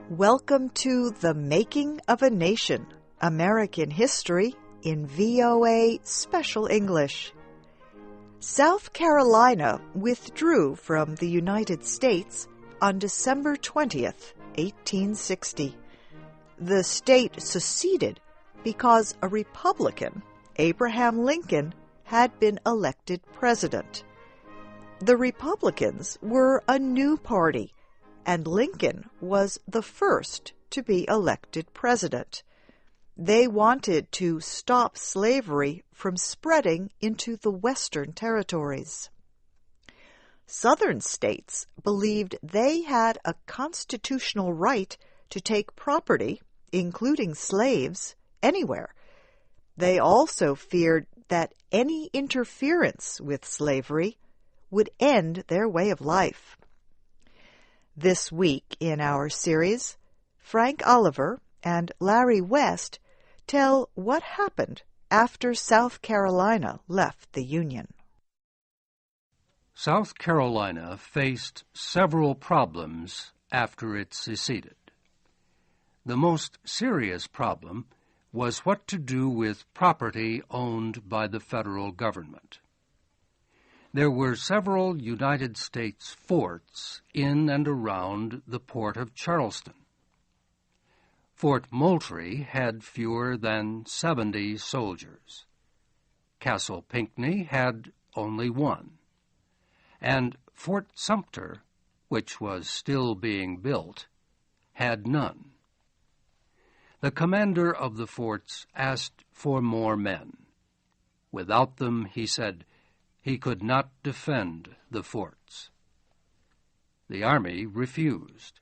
Welcome to The Making of a Nation, American History in VOA Special English. South Carolina withdrew from the United States on December 20th, 1860. The state seceded because a Republican, Abraham Lincoln, had been elected president. The Republicans were a new party, and Lincoln was the first to be elected president. They wanted to stop slavery from spreading into the Western territories. Southern states believed they had a constitutional right to take property, including slaves, anywhere. They also feared that any interference with slavery would end their way of life. This week in our series, Frank Oliver and Larry West tell what happened after South Carolina left the Union. South Carolina faced several problems after it seceded. The most serious problem was what to do with property owned by the federal government. There were several United States forts in and around the Port of Charleston. Fort Moultrie had fewer than 70 soldiers. Castle Pinckney had only one. And Fort Sumter, which was still being built, had none. The commander of the forts asked for more men. Without them, he said, he could not defend the forts. The army refused.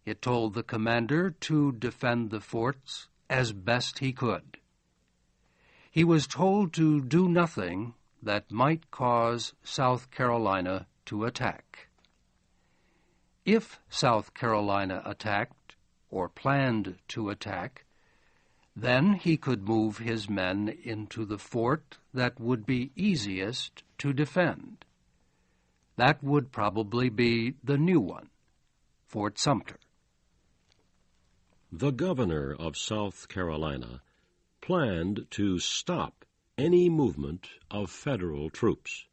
It told the commander to defend the forts as best he could. He was told to do nothing that might cause South Carolina to attack. If South Carolina attacked, or planned to attack, then he could move his men into the fort that would be easiest to defend. That would probably be the new one, Fort Sumter. The governor of South Carolina planned to stop any movement of federal troops.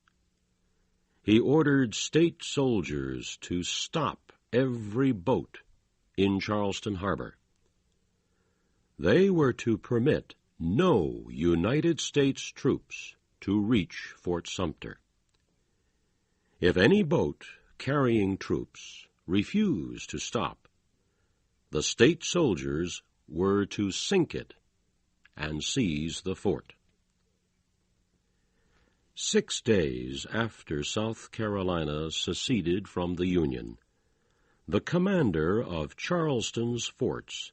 He ordered state soldiers to stop every boat in Charleston Harbor. They were to permit no United States troops to reach Fort Sumter. If any boat carrying troops refused to stop, the state soldiers were to sink it and seize the fort. 6 days after South Carolina seceded from the Union, the commander of Charleston's forts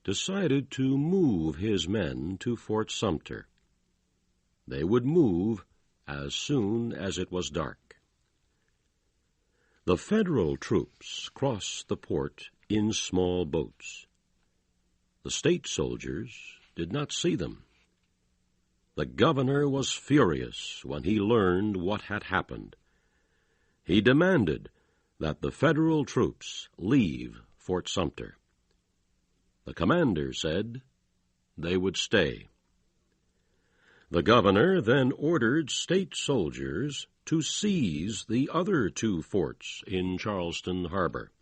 decided to move his men to Fort Sumter. They would move as soon as it was dark. The federal troops crossed the port in small boats. The state soldiers did not see them. The governor was furious when he learned what had happened. He demanded that the federal troops leave Fort Sumter. The commander said they would stay. The governor then ordered state soldiers to seize the other 2 forts in Charleston Harbor,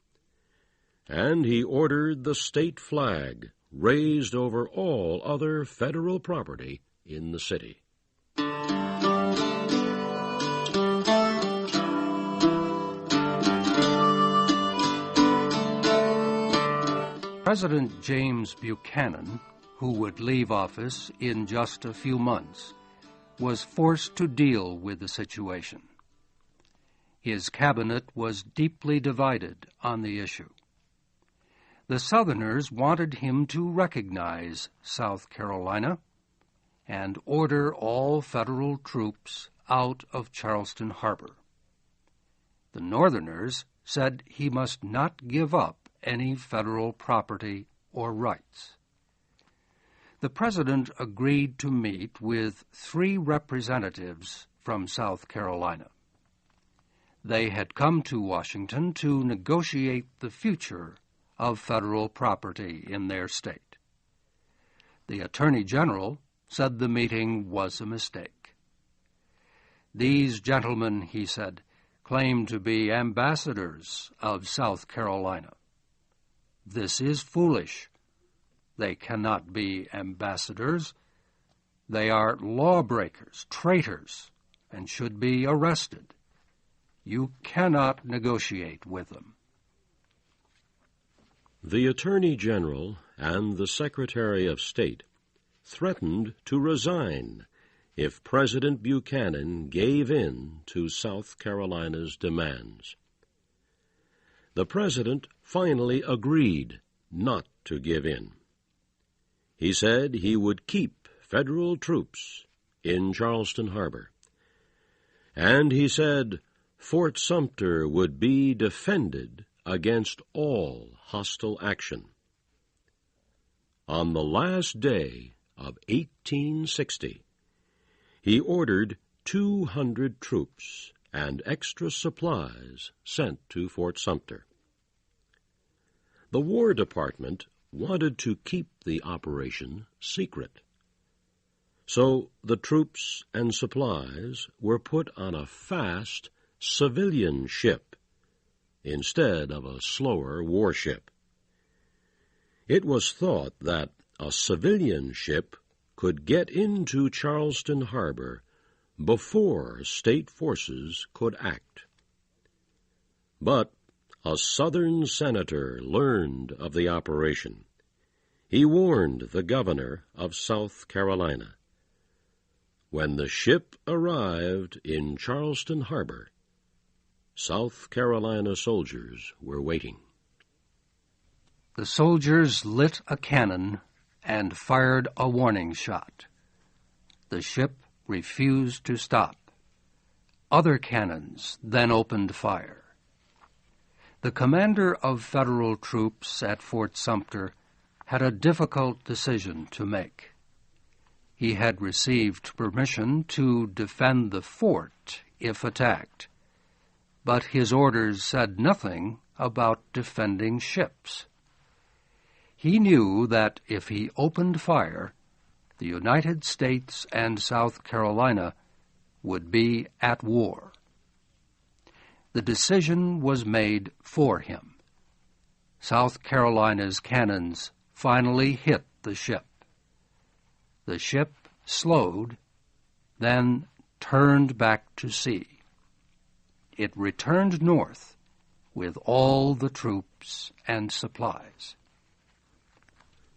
and he ordered the state flag raised over all other federal property in the city. President James Buchanan, who would leave office in just a few months, was forced to deal with the situation. His cabinet was deeply divided on the issue. The Southerners wanted him to recognize South Carolina and order all federal troops out of Charleston Harbor. The Northerners said he must not give up any federal property or rights. The President agreed to meet with 3 representatives from South Carolina. They had come to Washington to negotiate the future of federal property in their state. The Attorney General said the meeting was a mistake. These gentlemen, he said, claim to be ambassadors of South Carolina. This is foolish. They cannot be ambassadors. They are lawbreakers, traitors, and should be arrested. You cannot negotiate with them. The Attorney General and the Secretary of State threatened to resign if President Buchanan gave in to South Carolina's demands. The President finally agreed not to give in. He said he would keep federal troops in Charleston Harbor. And he said Fort Sumter would be defended against all hostile action. On the last day of 1860, he ordered 200 troops and extra supplies sent to Fort Sumter. The War Department wanted to keep the operation secret. So the troops and supplies were put on a fast civilian ship instead of a slower warship. It was thought that a civilian ship could get into Charleston Harbor before state forces could act. But a Southern senator learned of the operation. He warned the governor of South Carolina. When the ship arrived in Charleston Harbor, South Carolina soldiers were waiting. The soldiers lit a cannon and fired a warning shot. The ship refused to stop. Other cannons then opened fire. The commander of federal troops at Fort Sumter had a difficult decision to make. He had received permission to defend the fort if attacked, but his orders said nothing about defending ships. He knew that if he opened fire, the United States and South Carolina would be at war. The decision was made for him. South Carolina's cannons finally hit the ship. The ship slowed, then turned back to sea. It returned north with all the troops and supplies.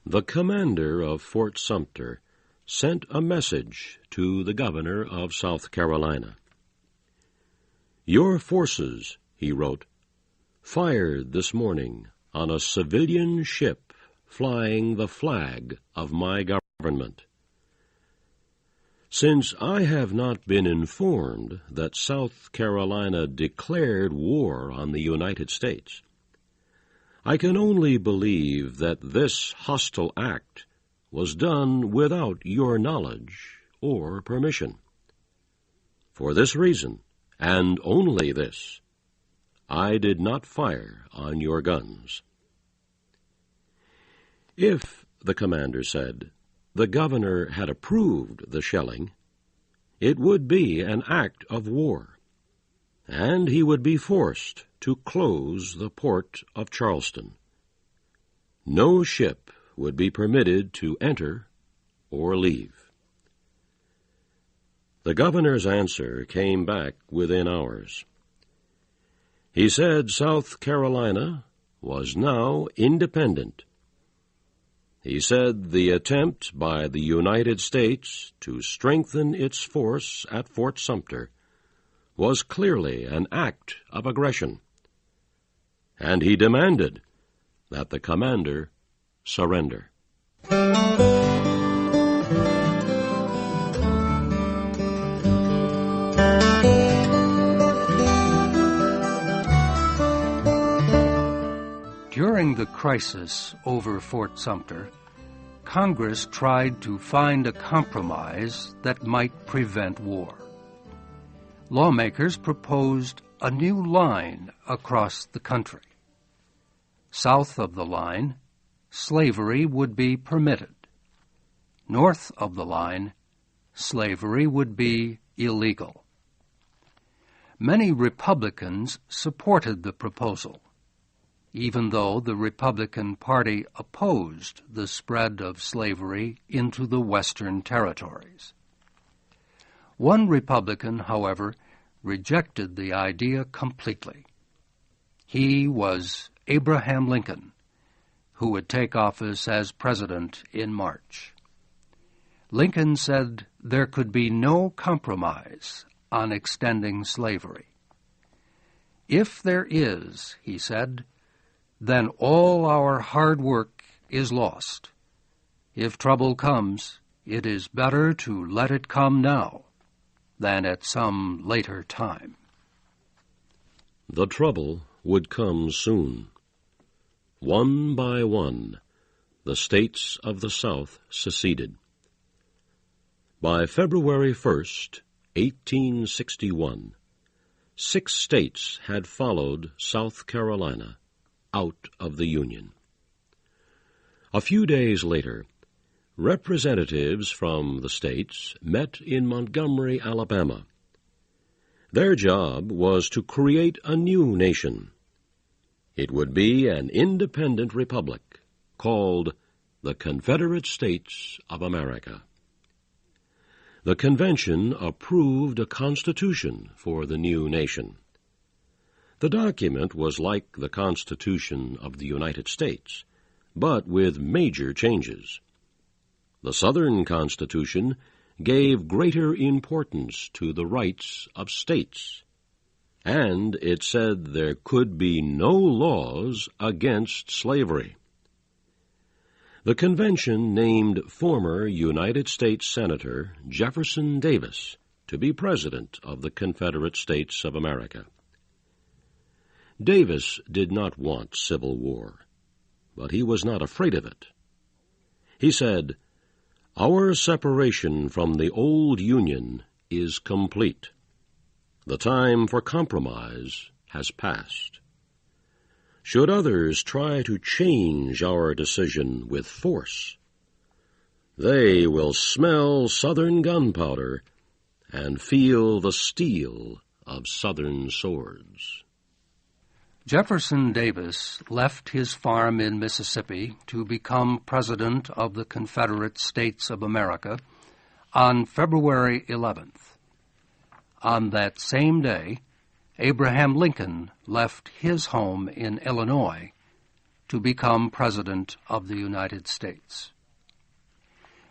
The commander of Fort Sumter sent a message to the governor of South Carolina. "Your forces," he wrote, "fired this morning on a civilian ship flying the flag of my government. Since I have not been informed that South Carolina declared war on the United States, I can only believe that this hostile act was done without your knowledge or permission. For this reason, and only this, I did not fire on your guns." If, the commander said, the governor had approved the shelling, it would be an act of war, and he would be forced to close the Port of Charleston. No ship would be permitted to enter or leave. The governor's answer came back within hours. He said South Carolina was now independent. He said the attempt by the United States to strengthen its force at Fort Sumter was clearly an act of aggression, and he demanded that the commander surrender. During the crisis over Fort Sumter, Congress tried to find a compromise that might prevent war. Lawmakers proposed a new line across the country. South of the line, slavery would be permitted. North of the line, slavery would be illegal. Many Republicans supported the proposal, even though the Republican Party opposed the spread of slavery into the Western territories. One Republican, however, rejected the idea completely. He was Abraham Lincoln, who would take office as president in March. Lincoln said there could be no compromise on extending slavery. If there is, he said, then all our hard work is lost. If trouble comes, it is better to let it come now than at some later time. The trouble would come soon. One by one, the states of the South seceded. By February 1st, 1861, 6 states had followed South Carolina out of the Union. A few days later, representatives from the states met in Montgomery, Alabama. Their job was to create a new nation. It would be an independent republic called the Confederate States of America. The convention approved a constitution for the new nation. The document was like the Constitution of the United States, but with major changes. The Southern Constitution gave greater importance to the rights of states, and it said there could be no laws against slavery. The convention named former United States Senator Jefferson Davis to be President of the Confederate States of America. Davis did not want civil war, but he was not afraid of it. He said, "Our separation from the old Union is complete. The time for compromise has passed. Should others try to change our decision with force, they will smell Southern gunpowder and feel the steel of Southern swords." Jefferson Davis left his farm in Mississippi to become President of the Confederate States of America on February 11th. On that same day, Abraham Lincoln left his home in Illinois to become President of the United States.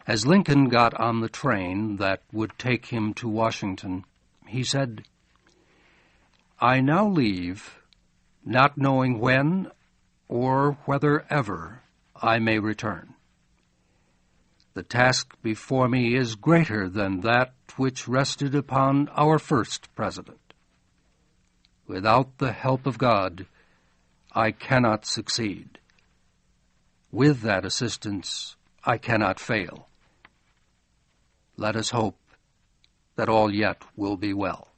As Lincoln got on the train that would take him to Washington, he said, "I now leave, not knowing when or whether ever I may return. The task before me is greater than that which rested upon our first president. Without the help of God, I cannot succeed. With that assistance, I cannot fail. Let us hope that all yet will be well."